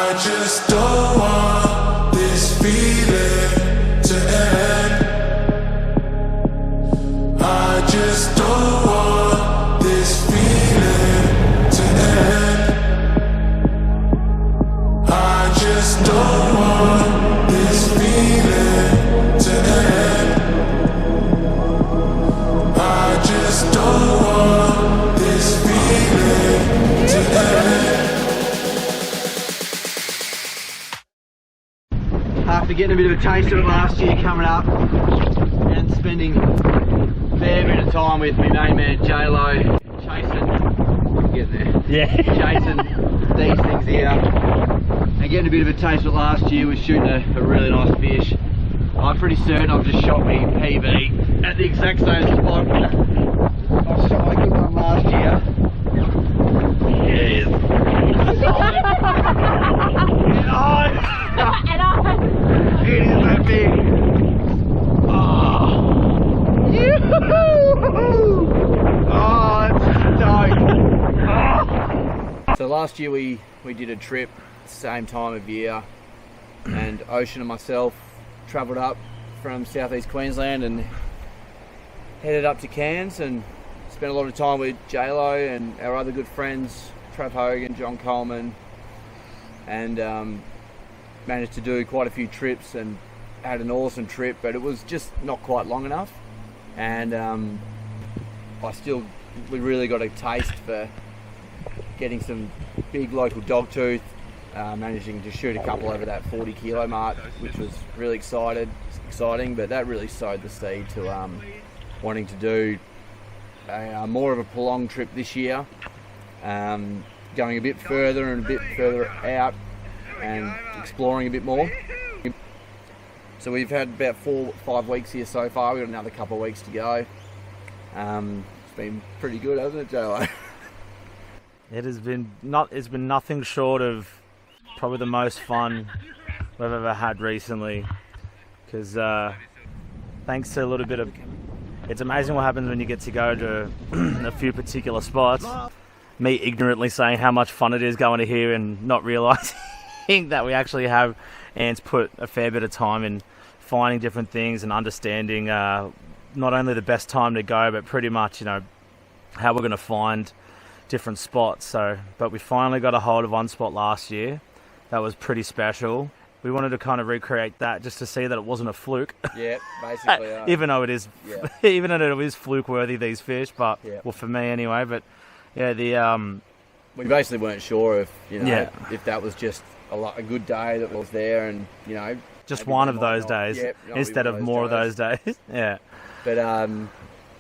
I just don't want this feeling to end. I just don't want this feeling to end. I just don't want this feeling to end. I just don't want this feeling to end. After getting a bit of a taste of it last year coming up and spending a fair bit of time with my main man J-Lo chasing these things here and getting a bit of a taste of it last year was shooting a really nice fish. I'm pretty certain I've just shot me PB at the exact same spot I shot my good one last year. Yes. It is that big. Oh, that's stoked. So last year we did a trip, same time of year, and Ocean and myself travelled up from southeast Queensland and headed up to Cairns and spent a lot of time with J-Lo and our other good friends, Trav Hogan, John Coleman, and managed to do quite a few trips and had an awesome trip, but it was just not quite long enough. And we really got a taste for getting some big local dogtooth, managing to shoot a couple over that 40 kilo mark, which was really exciting, but that really sowed the seed to wanting to do more of a prolonged trip this year, going a bit further and a bit further out and exploring a bit more. So we've had about 4 or 5 weeks here so far. We've got another couple of weeks to go. It's been pretty good, hasn't it, J-Lo? It's been nothing short of probably the most fun we've ever had recently, because thanks to a little bit of, it's amazing what happens when you get to go to a few particular spots. Me ignorantly saying how much fun it is going to here and not realising that we actually have Ant's put a fair bit of time in finding different things and understanding not only the best time to go, but pretty much, you know, how we're going to find different spots. But we finally got a hold of one spot last year that was pretty special. We wanted to kind of recreate that just to see that it wasn't a fluke. Yeah, basically. Even though it is, even though it is fluke worthy, these fish, but well, for me anyway. But yeah, we basically weren't sure if if that was just a good day that was there, and just one of those days instead of more of those days. Yeah. But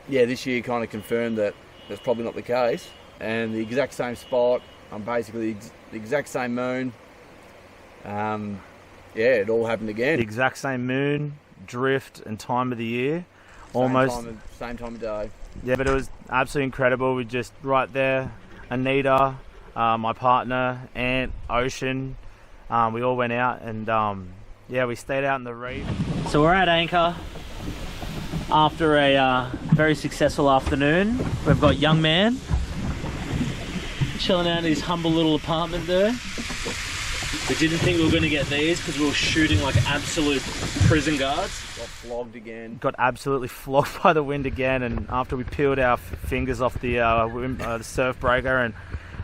this year kind of confirmed that that's probably not the case, and the exact same spot on basically the exact same moon. It all happened again. The exact same moon, drift, and time of the year. Same time of day. Yeah, but it was absolutely incredible. We just right there, Anita, my partner, Ant, Ocean. We all went out and we stayed out in the reef. So we're at anchor after a very successful afternoon. We've got young man chilling out in his humble little apartment there. We didn't think we were going to get these because we were shooting like absolute prison guards. Got flogged again. Got absolutely flogged by the wind again, and after we peeled our fingers off the surf breaker and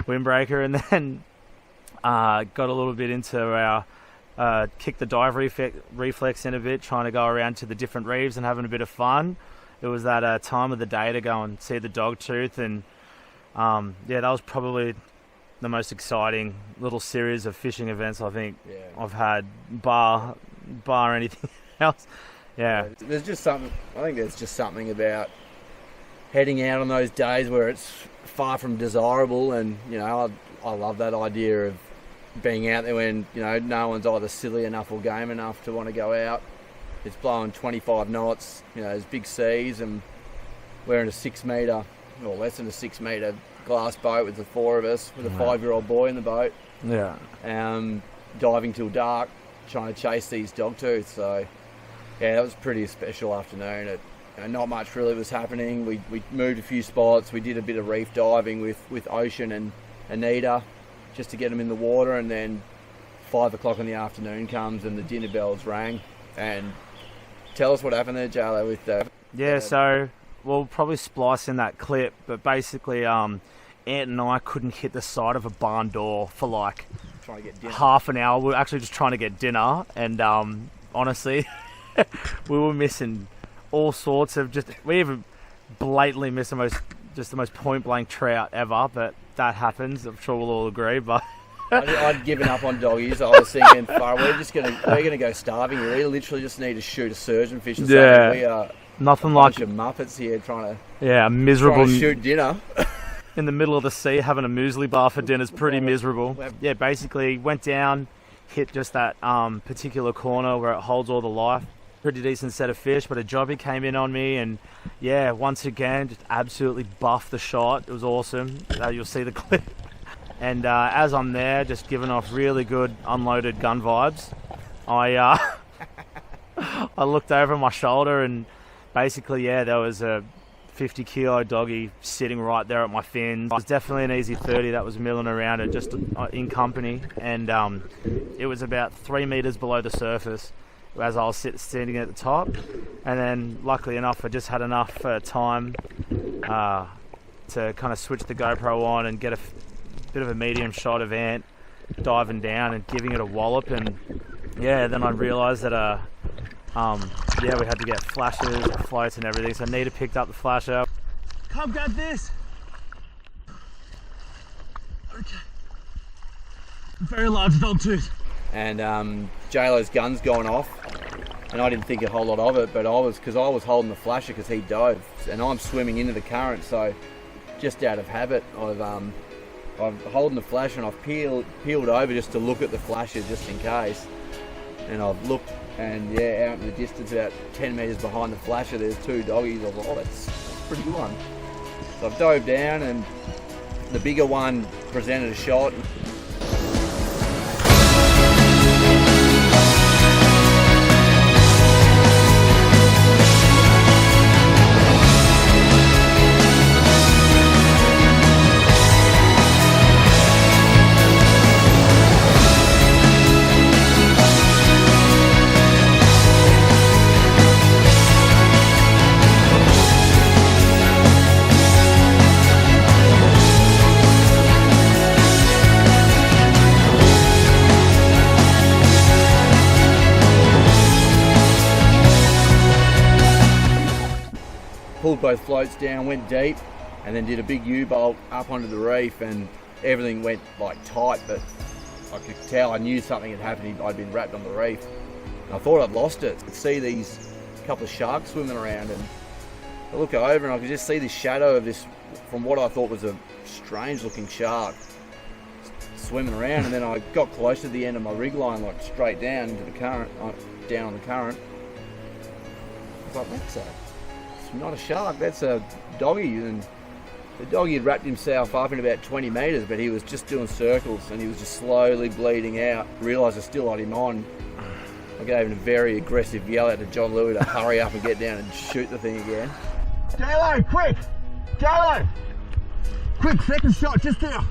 windbreaker, and then got a little bit into our kick the dive reflex in a bit, trying to go around to the different reefs and having a bit of fun. It was that time of the day to go and see the Dogtooth, and that was probably the most exciting little series of fishing events I think I've had, bar anything else. Yeah. There's just something. I think there's just something about heading out on those days where it's far from desirable, and I love that idea of being out there when no one's either silly enough or game enough to want to go out. It's blowing 25 knots. There's big seas, and we're in a 6 metre or less than a 6 metre glass boat with the 4 of us, with a 5-year-old boy in the boat. Yeah. Diving till dark, trying to chase these dogtooths. So that was a pretty special afternoon. Not much really was happening. We moved a few spots. We did a bit of reef diving with Ocean and Anita just to get them in the water, and then 5 o'clock in the afternoon comes and the dinner bells rang. And tell us what happened there, JLo, with the... Yeah, so we'll probably splice in that clip, but basically Ant and I couldn't hit the side of a barn door for like trying to get dinner. half an hour. We were actually just trying to get dinner, and honestly, we were missing all sorts of we even blatantly missed the most point blank trout ever, but that happens. I'm sure we'll all agree, but I'd given up on doggies. I was thinking, we're gonna go starving here. We literally just need to shoot a surgeon fish or something. Yeah. We are nothing a like bunch of muppets here trying a miserable to shoot dinner. in the middle of the sea having a muesli bar for dinner is pretty miserable. Yeah, basically went down, hit just that particular corner where it holds all the life. Pretty decent set of fish, but a jobby came in on me, and yeah, once again, just absolutely buffed the shot. It was awesome. You'll see the clip. And as I'm there, just giving off really good unloaded gun vibes, I I looked over my shoulder, and basically, yeah, there was a 50-kilo doggy sitting right there at my fins. It was definitely an easy 30 that was milling around it, just in company, and it was about 3 meters below the surface as I was standing at the top. And then luckily enough, I just had enough time to kind of switch the GoPro on and get a bit of a medium shot of Ant diving down and giving it a wallop. And yeah, then I realized that we had to get flashes, floats and everything, so Anita picked up the flasher. Come grab this. Okay. Very large dogtooth. And JLo's gun's gone off, and I didn't think a whole lot of it, but because I was holding the flasher because he dove, and I'm swimming into the current, so just out of habit, I'm holding the flasher, and I've peeled over just to look at the flasher just in case. And I've looked, and yeah, out in the distance, about 10 meters behind the flasher, there's 2 doggies. I was like, oh, that's a pretty good one. So I've dove down, and the bigger one presented a shot. Pulled both floats down, went deep, and then did a big U-bolt up onto the reef, and everything went like tight, but I could tell, I knew something had happened. I'd been wrapped on the reef. And I thought I'd lost it. I could see these couple of sharks swimming around, and I look over and I could just see the shadow of this, from what I thought was a strange looking shark, swimming around. And then I got close to the end of my rig line, like straight down into the current, down on the current. I was like, that's not a shark, that's a doggy. And the doggy had wrapped himself up in about 20 meters, but he was just doing circles, and he was just slowly bleeding out. Realised I still had him on. I gave him a very aggressive yell out to John Louis to hurry up and get down and shoot the thing again. JLo, quick! JLo! Quick, second shot, just there.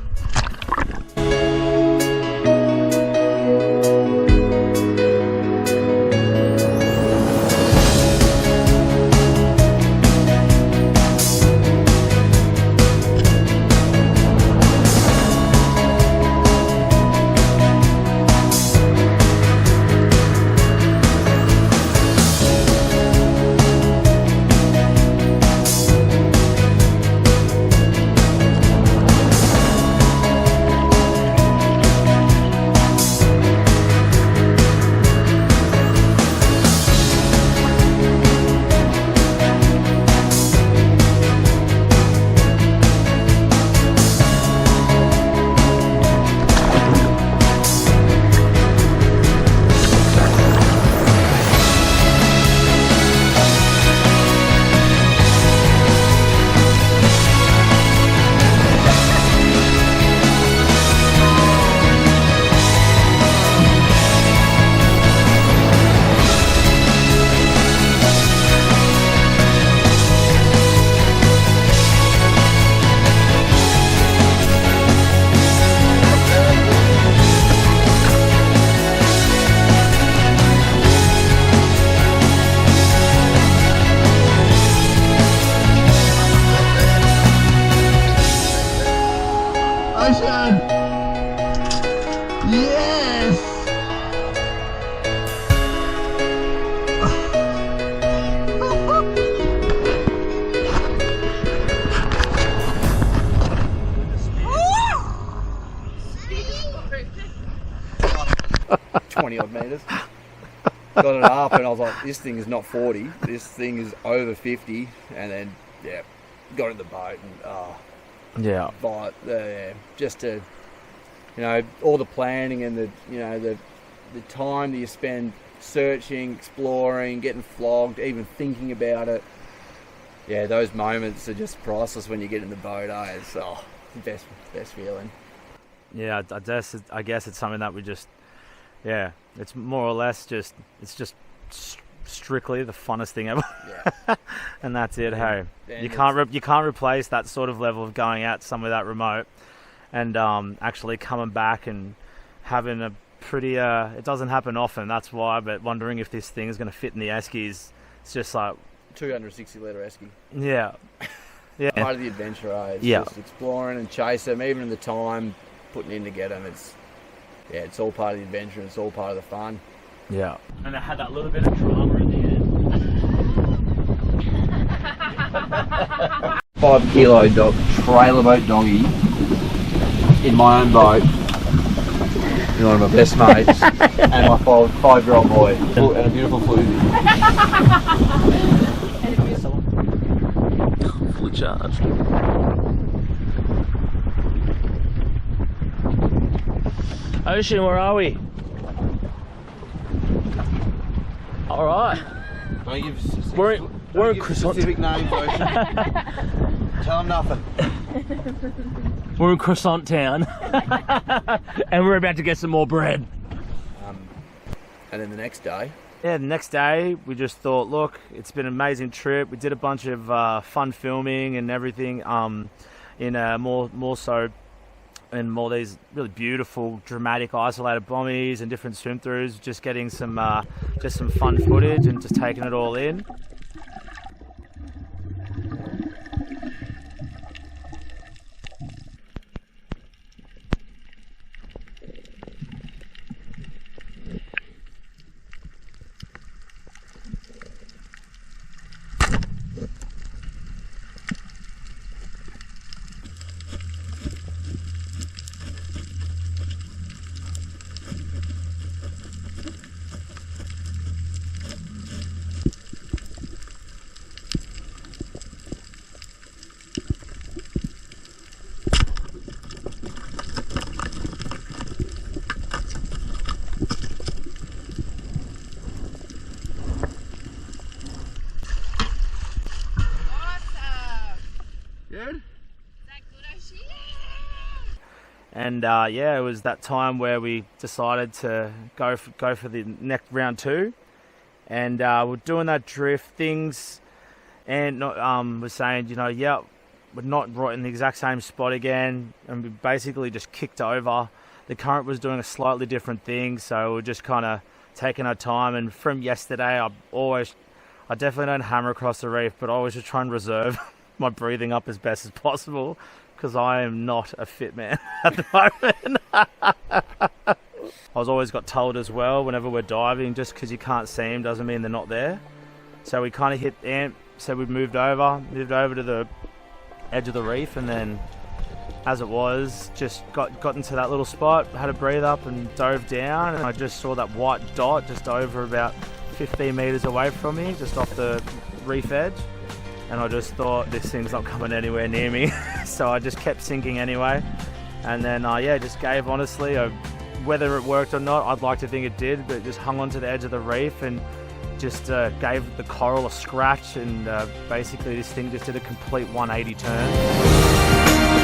Yes! 20 odd metres. Got it up and I was like, this thing is not 40, this thing is over 50, and then yeah, got in the boat and Yeah. but just to, you know, all the planning and the, you know, the time that you spend searching, exploring, getting flogged, even thinking about it. Yeah, those moments are just priceless when you get in the boat. It's the best feeling. Yeah, I guess it's something that we just, yeah, it's more or less just, it's just strictly the funnest thing ever. Yeah. And that's it. Hey, And you can't replace that sort of level of going out somewhere that remote and actually coming back and having a pretty it doesn't happen often, that's why, but wondering if this thing is going to fit in the eskies. It's just like 260 litre esky. yeah. Yeah. Part of the adventure, It's Yeah. just exploring and chase them, even in the time putting in to get them. It's all part of the adventure and it's all part of the fun. Yeah. And it had that little bit of drama in the end. 5 kilo trailer boat doggy in my own boat. You're one of my best mates and my 5-year-old boy and a beautiful floozy. Fully charged. Ocean, where are we? All right. Don't give We're in Croissant. specific names, Ocean. Tell them nothing. We're in Croissant Town, and we're about to get some more bread. And then the next day, Yeah, the next day we just thought, look, it's been an amazing trip. We did a bunch of fun filming and everything. In more so. And more these really beautiful, dramatic, isolated bombies and different swim throughs, just getting some fun footage and just taking it all in. And yeah, it was that time where we decided to go for the next round 2, and we're doing that drift things, and we're saying, you know, yeah, we're not right in the exact same spot again, and we basically just kicked over. The current was doing a slightly different thing, so we're just kind of taking our time. And from yesterday, I definitely don't hammer across the reef, but I always just try and reserve my breathing up as best as possible, because I am not a fit man at the moment. I was always got told as well, whenever we're diving, just because you can't see them doesn't mean they're not there. So we kind of hit amp, so we moved over to the edge of the reef, and then as it was, just got into that little spot, had a breathe up and dove down, and I just saw that white dot just over about 15 meters away from me, just off the reef edge. And I just thought, this thing's not coming anywhere near me. So I just kept sinking anyway. And then, yeah, just gave, honestly. Whether it worked or not, I'd like to think it did, but just hung onto the edge of the reef and just gave the coral a scratch. And basically this thing just did a complete 180 turn.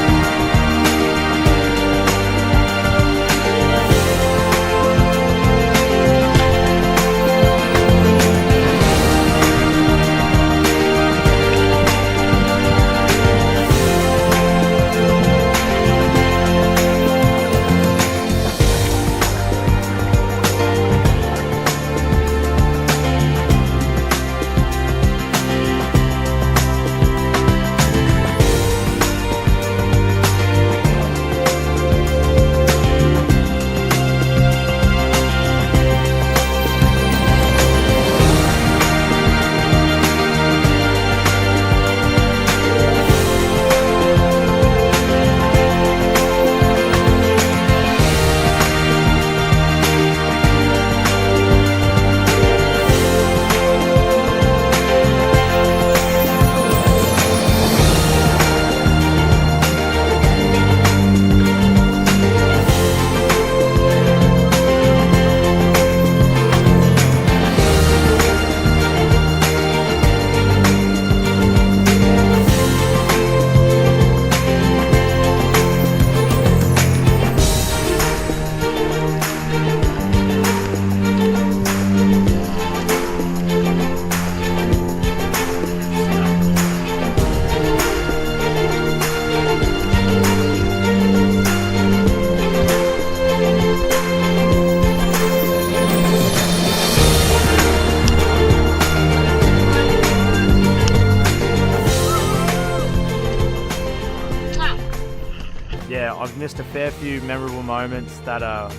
fair few memorable moments that I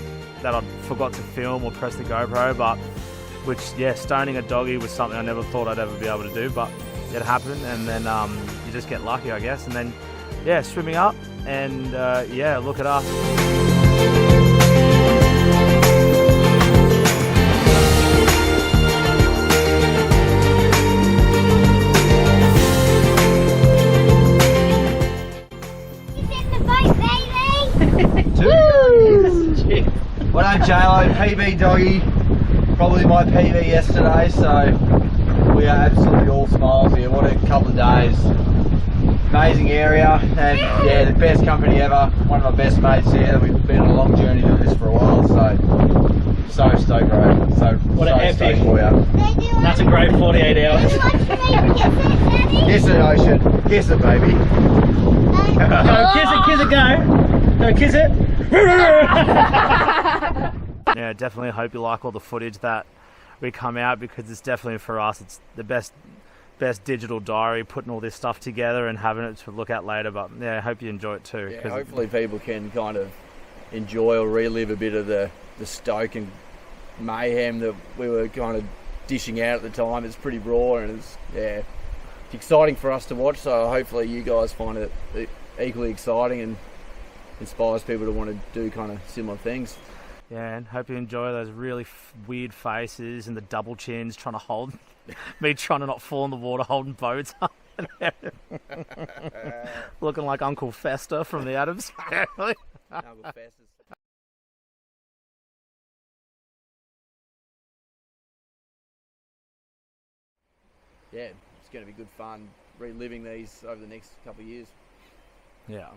forgot to film or press the GoPro, but which, yeah, stoning a doggy was something I never thought I'd ever be able to do, but it happened, and then you just get lucky, I guess. And then, yeah, swimming up, and yeah, look at us. Well done, JLo, PB doggy. Probably my PB yesterday, so we are absolutely all smiles here. What a couple of days. Amazing area, and yeah, the best company ever. One of my best mates here. We've been on a long journey doing this for a while, so stoked, bro. So what an epic. For you. That's a great 48 hours. Kiss it, Ocean. Kiss it, baby. Go, kiss it, go. Go, kiss it. Yeah, definitely hope you like all the footage that we come out, because it's definitely, for us, it's the best digital diary, putting all this stuff together and having it to look at later. But yeah, I hope you enjoy it too. Yeah, hopefully people can kind of enjoy or relive a bit of the stoke and mayhem that we were kind of dishing out at the time. It's pretty raw, and it's exciting for us to watch, so hopefully you guys find it equally exciting and inspires people to want to do kind of similar things. Yeah, and hope you enjoy those really weird faces and the double chins trying to hold me, trying to not fall in the water, holding boats up. Looking like Uncle Fester from the Addams Family. Uncle Fester's. Yeah, it's going to be good fun reliving these over the next couple of years. Yeah.